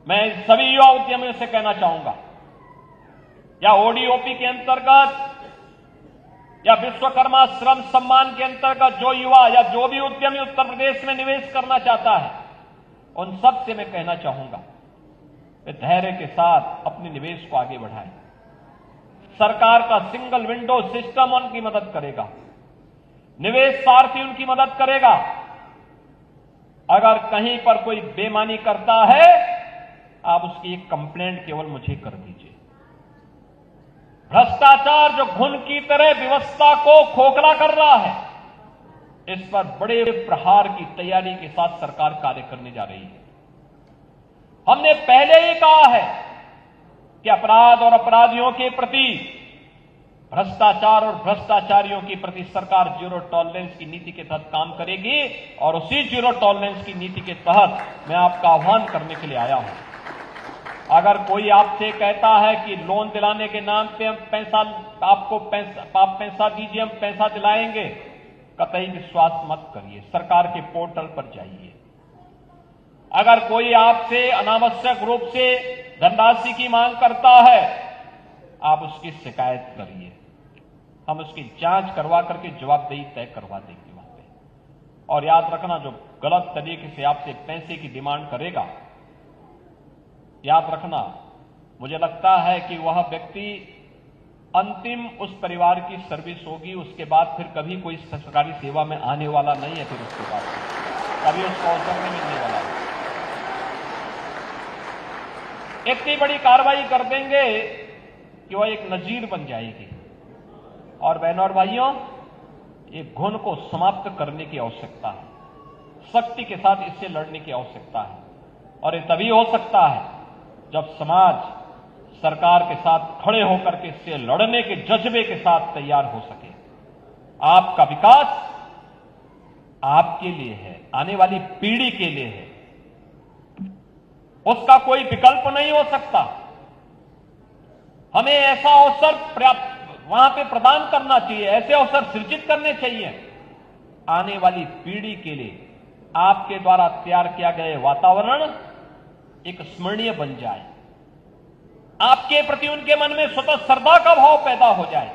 मैं सभी युवा उद्यमियों से कहना चाहूंगा, या ओडीओपी के अंतर्गत या विश्वकर्मा श्रम सम्मान के अंतर्गत जो युवा या जो भी उद्यमी उत्तर प्रदेश में निवेश करना चाहता है, उन सब से मैं कहना चाहूंगा कि धैर्य के साथ अपने निवेश को आगे बढ़ाएं। सरकार का सिंगल विंडो सिस्टम उनकी मदद करेगा, निवेश सारथी उनकी मदद करेगा। अगर कहीं पर कोई बेईमानी करता है, आप उसकी एक कंप्लेंट केवल मुझे कर दीजिए। भ्रष्टाचार जो घुन की तरह व्यवस्था को खोखला कर रहा है, इस पर बड़े प्रहार की तैयारी के साथ सरकार कार्य करने जा रही है। हमने पहले ही कहा है कि अपराध और अपराधियों के प्रति, भ्रष्टाचार और भ्रष्टाचारियों के प्रति सरकार जीरो टॉलरेंस की नीति के तहत काम करेगी, और उसी जीरो टॉलरेंस की नीति के तहत मैं आपका आह्वान करने के लिए आया हूं। अगर कोई आपसे कहता है कि लोन दिलाने के नाम पे हम आप पैसा दीजिए, हम पैसा दिलाएंगे, कतई विश्वास मत करिए। सरकार के पोर्टल पर जाइए। अगर कोई आपसे अनावश्यक रूप से धनराशि की मांग करता है, आप उसकी शिकायत करिए। हम उसकी जांच करवा करके जवाबदेही तय करवा देंगे वहां पे। और याद रखना, जो गलत तरीके से आपसे पैसे की डिमांड करेगा, याद रखना, मुझे लगता है कि वह व्यक्ति अंतिम उस परिवार की सर्विस होगी, उसके बाद फिर कभी कोई सरकारी सेवा में आने वाला नहीं है। फिर उसके बाद कभी उसको अवसर नहीं मिलने वाला है। इतनी बड़ी कार्रवाई कर देंगे कि वह एक नजीर बन जाएगी। और बहनों और भाइयों, ये घुन को समाप्त करने की आवश्यकता है, सख्ती के साथ इससे लड़ने की आवश्यकता है। और ये तभी हो सकता है जब समाज सरकार के साथ खड़े होकर के इससे लड़ने के जज्बे के साथ तैयार हो सके। आपका विकास आपके लिए है, आने वाली पीढ़ी के लिए है, उसका कोई विकल्प नहीं हो सकता। हमें ऐसा अवसर वहां पे प्रदान करना चाहिए, ऐसे अवसर सृजित करने चाहिए आने वाली पीढ़ी के लिए। आपके द्वारा तैयार किया गया वातावरण एक स्मरणीय बन जाए, आपके प्रति उनके मन में स्वतः श्रद्धा का भाव पैदा हो जाए।